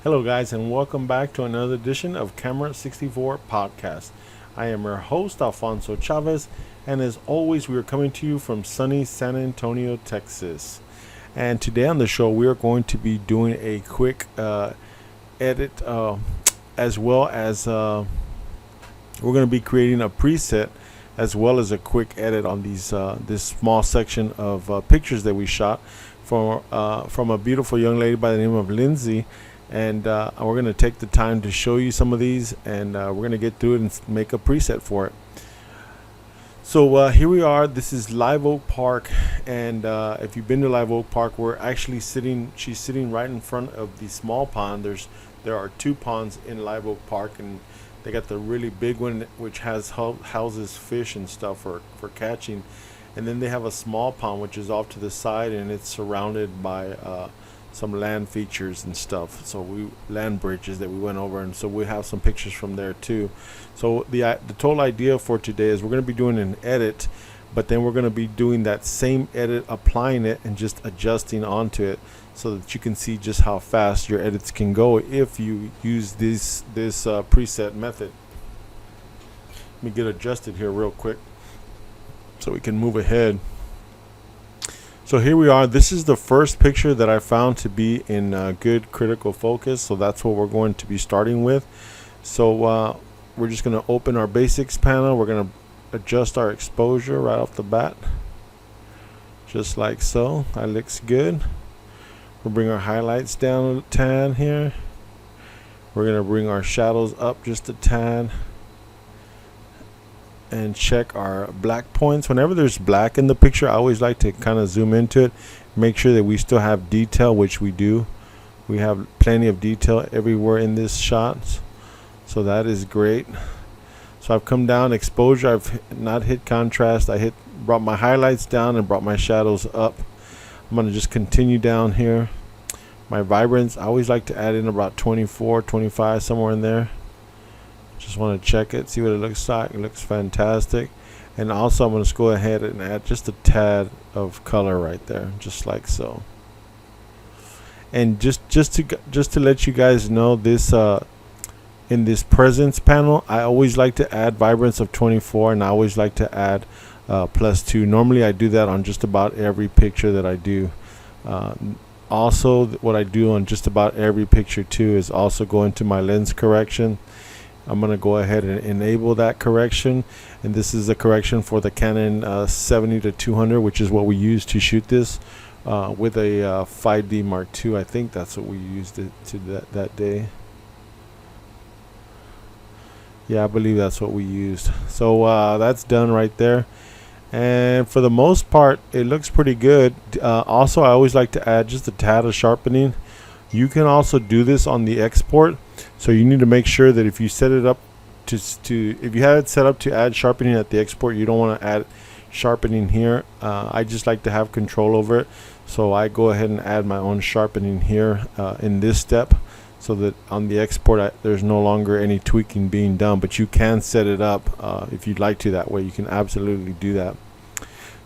Hello guys, and welcome back to another edition of Camera64 Podcast. I am your host, Alfonso Chavez, and as always, we are coming to you from sunny San Antonio, Texas. And today on the show, we are going to be doing a quick edit, as well as we're going to be creating a preset, as well as a quick edit on these this small section of pictures that we shot from a beautiful young lady by the name of Lindsay. And we're going to take the time to show you some of these, and we're going to get through it and make a preset for it. So here we are. This is Live Oak Park, and if you've been to Live Oak Park, we're actually she's sitting right in front of the small pond. There are two ponds in Live Oak Park, and they got the really big one which houses fish and stuff for catching, and then they have a small pond which is off to the side, and it's surrounded by some land features and stuff, so land bridges that we went over, and so we have some pictures from there too. So the total idea for today is we're going to be doing an edit, but then we're going to be doing that same edit, applying it and just adjusting onto it, so that you can see just how fast your edits can go if you use this preset method. Let me get adjusted here real quick so we can move ahead. So here we are. This is the first picture that I found to be in good critical focus, so that's what we're going to be starting with. So we're just going to open our basics panel. We're going to adjust our exposure right off the bat, just like so. That looks good. We'll bring our highlights down a tad here. We're going to bring our shadows up just a tad, and check our black points. Whenever there's black in the picture, I always like to kind of zoom into it, make sure that we still have detail, which we do. We have plenty of detail everywhere in this shot, so that is great. So I've come down exposure. I've not hit contrast. Brought my highlights down and brought my shadows up. I'm going to just continue down here. My vibrance, I always like to add in about 24, 25, somewhere in there. Just want to check it, see what it looks like. It looks fantastic. And also I'm going to go ahead and add just a tad of color right there, just like so. And just to let you guys know, this in this presence panel, I always like to add vibrance of 24, and I always like to add +2. Normally I do that on just about every picture that I do. Also, what I do on just about every picture too is also go into my lens correction. I'm going to go ahead and enable that correction, and this is a correction for the Canon 70-200, which is what we use to shoot this with a 5D Mark II. I think that's what we used it to that day. Yeah, I believe that's what we used. So that's done right there, and for the most part it looks pretty good. Also, I always like to add just a tad of sharpening. You can also do this on the export, so you need to make sure that if you set it up if you have it set up to add sharpening at the export, you don't want to add sharpening here. I just like to have control over it, so I go ahead and add my own sharpening here in this step, so that on the export there's no longer any tweaking being done. But you can set it up if you'd like to that way. You can absolutely do that.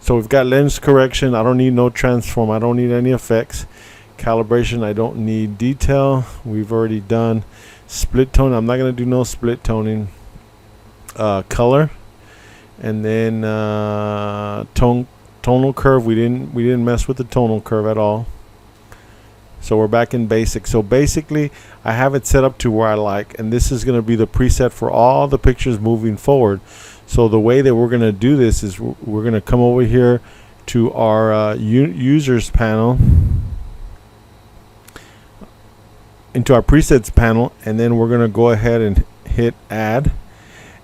So we've got lens correction. I don't need no transform. I don't need any effects. Calibration, I don't need detail. We've already done split tone. I'm not going to do no split toning. Color, and then tonal curve. We didn't mess with the tonal curve at all. So we're back in basic. So basically I have it set up to where I like, and this is going to be the preset for all the pictures moving forward. So the way that we're going to do this is we're going to come over here to our users panel, into our presets panel, and then we're going to go ahead and hit add,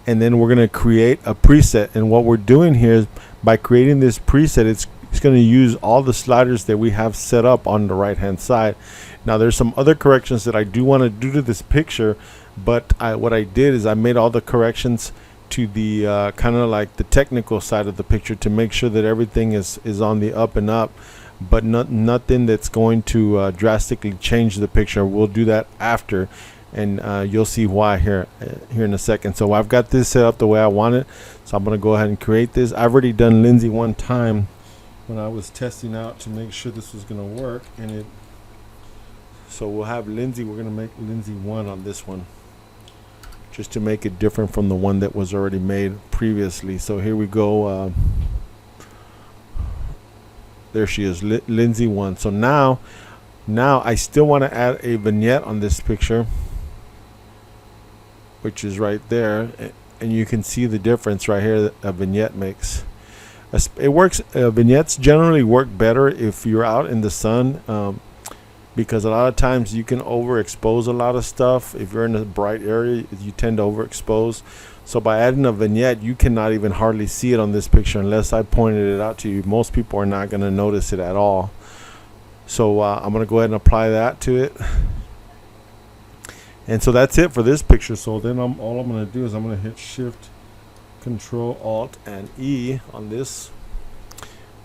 and then we're going to create a preset. And what we're doing here is, by creating this preset, it's going to use all the sliders that we have set up on the right hand side. Now there's some other corrections that I do want to do to this picture, but what I did is I made all the corrections to the kind of like the technical side of the picture, to make sure that everything is on the up and up, but nothing that's going to drastically change the picture. We'll do that after, and you'll see why here in a second. So I've got this set up the way I want it, so I'm going to go ahead and create this. I've already done Lindsay one time when I was testing out to make sure this was going to work, and it So we'll have Lindsay. We're gonna make Lindsay 1 on this one, just to make it different from the one that was already made previously. So here we go. There she is, Lindsay 1. So now I still want to add a vignette on this picture, which is right there, and you can see the difference right here that a vignette makes. It works. Vignettes generally work better if you're out in the sun, because a lot of times you can overexpose a lot of stuff. If you're in a bright area, you tend to overexpose. So by adding a vignette, you cannot even hardly see it on this picture unless I pointed it out to you. Most people are not going to notice it at all. So I'm going to go ahead and apply that to it. And so that's it for this picture. So then all I'm going to do is I'm going to hit Shift, Control, Alt, and E on this.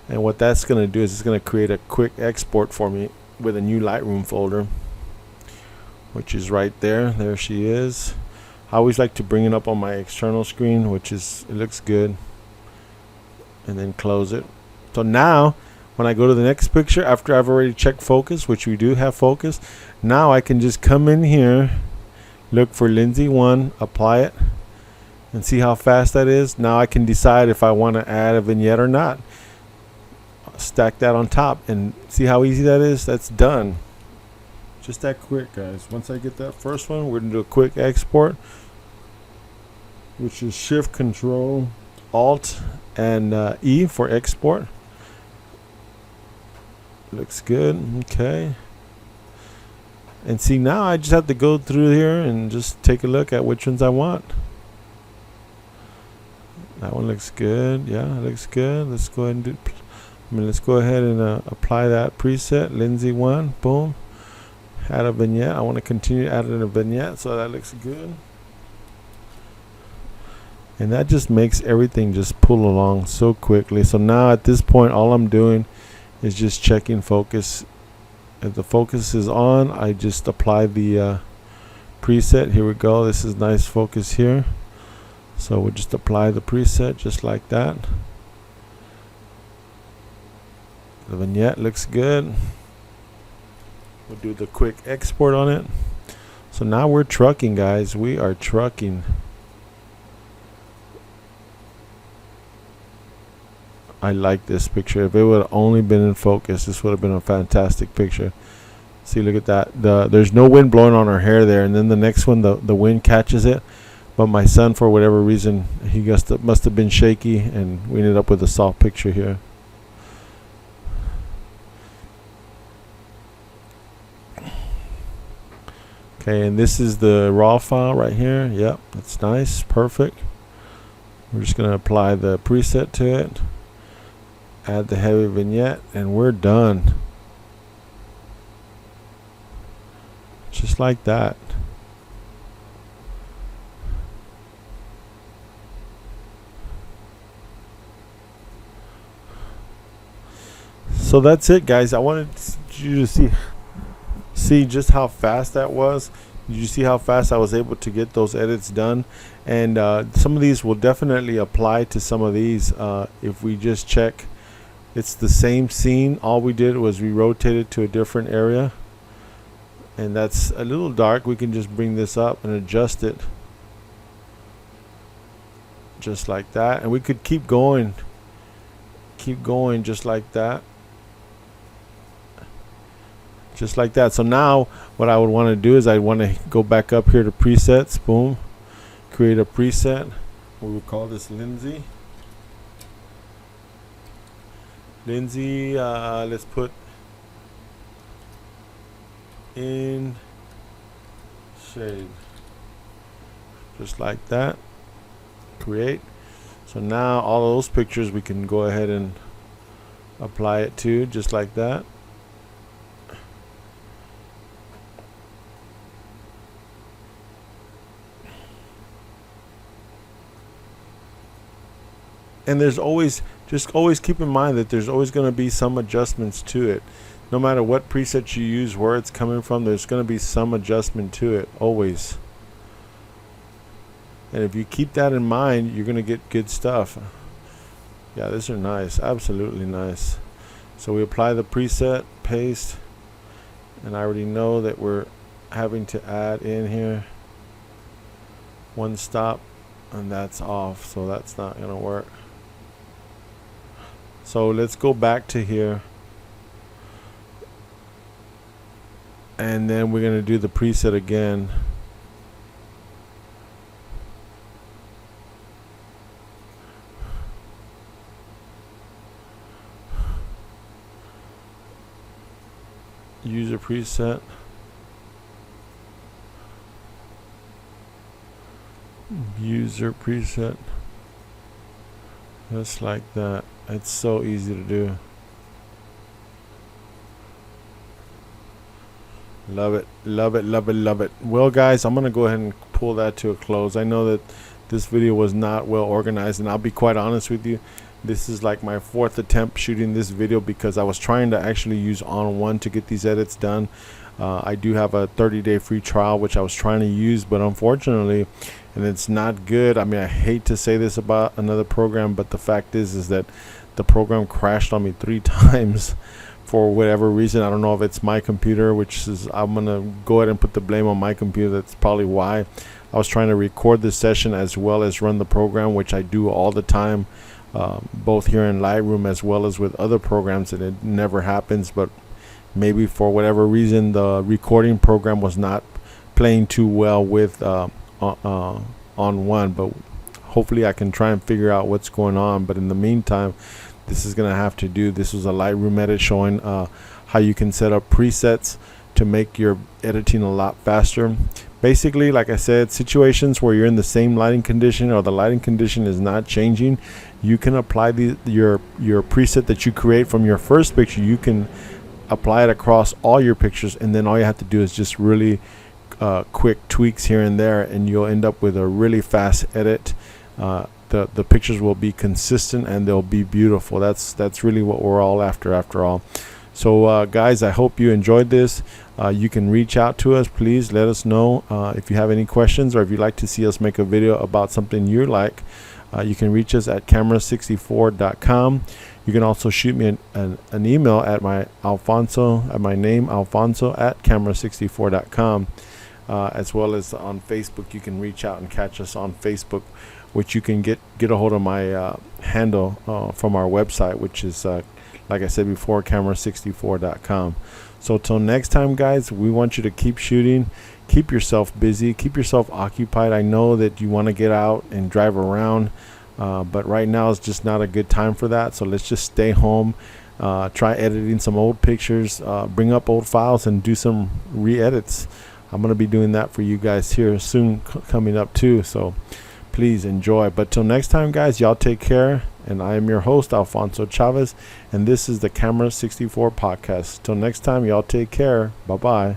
And what that's going to do is it's going to create a quick export for me with a new Lightroom folder, which is right there. There she is. I always like to bring it up on my external screen, which is, it looks good, and then close it. So now when I go to the next picture, after I've already checked focus, which we do have focus, now I can just come in here, look for Lindsay 1, apply it, and see how fast that is. Now I can decide if I want to add a vignette or not. Stack that on top and see how easy that is. That's done. Just that quick, guys. Once I get that first one, we're going to do a quick export, which is Shift, Control, Alt, and E for export. Looks good. Okay. And see, now I just have to go through here and just take a look at which ones I want. That one looks good. Yeah, it looks good. Let's go ahead and let's go ahead and apply that preset, Lindsay 1. Boom. Add a vignette. I want to continue adding a vignette, so that looks good. And that just makes everything just pull along so quickly. So now at this point, all I'm doing is just checking focus. If the focus is on, I just apply the preset. Here we go. This is nice focus here. So we'll just apply the preset just like that. The vignette looks good. We'll do the quick export on it. So now we're trucking, guys. We are trucking. I like this picture. If it would have only been in focus, this would have been a fantastic picture. See, look at that. There's no wind blowing on her hair there, and then the next one, the wind catches it. But my son, for whatever reason, he must have been shaky, and we ended up with a soft picture here. Okay, and this is the raw file right here. Yep, that's nice, perfect. We're just going to apply the preset to it, add the heavy vignette, and we're done. Just like that. So that's it, guys. I wanted you to see just how fast that was. Did you see how fast I was able to get those edits done? And some of these will definitely apply to some of these. If we just check, it's the same scene. All we did was we rotated to a different area, and that's a little dark. We can just bring this up and adjust it just like that, and we could keep going just like that. Just like that. So now what I would want to do is I want to go back up here to presets. Boom. Create a preset. We will call this Lindsay. Let's put in shade. Just like that. Create. So now all those pictures we can go ahead and apply it to, just like that. And there's always keep in mind that there's always going to be some adjustments to it. No matter what preset you use, where it's coming from, there's going to be some adjustment to it, always. And if you keep that in mind, you're going to get good stuff. Yeah, these are nice, absolutely nice. So we apply the preset, paste, And I already know that we're having to add in here one stop, and that's off, so that's not gonna work. So let's go back to here, and then we're gonna do the preset again. User preset. User preset. Just like that. It's so easy to do. Love it, love it, love it, love it. Well, guys, I'm gonna go ahead and pull that to a close. I know that this video was not well organized, and I'll be quite honest with you, this is like my 4th attempt shooting this video because I was trying to actually use On1 to get these edits done. I do have a 30-day free trial which I was trying to use, but unfortunately, and it's not good. I mean, I hate to say this about another program, but the fact is that the program crashed on me 3 times for whatever reason. I don't know if it's my computer, which is, I'm gonna go ahead and put the blame on my computer. That's probably why. I was trying to record this session as well as run the program, which I do all the time, both here in Lightroom as well as with other programs, and it never happens. But maybe for whatever reason the recording program was not playing too well with On1, but hopefully I can try and figure out what's going on. But in the meantime, this is gonna have to do. This was a Lightroom edit showing how you can set up presets to make your editing a lot faster. Basically, like I said, situations where you're in the same lighting condition or the lighting condition is not changing, you can apply your preset that you create from your first picture. You can apply it across all your pictures, and then all you have to do is just really quick tweaks here and there, and you'll end up with a really fast edit. The pictures will be consistent and they'll be beautiful. That's really what we're all after all. So guys, I hope you enjoyed this. You can reach out to us. Please let us know if you have any questions, or if you'd like to see us make a video about something you like. You can reach us at camera64.com. You can also shoot me an email at my name Alfonso at camera64.com. As well as on Facebook. You can reach out and catch us on Facebook, which you can get a hold of my handle from our website, which is like I said before, camera64.com. So till next time, guys, we want you to keep shooting, keep yourself busy, keep yourself occupied. I know that you want to get out and drive around, but right now is just not a good time for that. So let's just stay home, try editing some old pictures, bring up old files and do some re-edits. I'm going to be doing that for you guys here soon coming up too, so please enjoy. But till next time, guys, y'all take care, and I am your host, Alfonso Chavez, and this is the Camera64 podcast. Till next time, y'all take care. Bye-bye.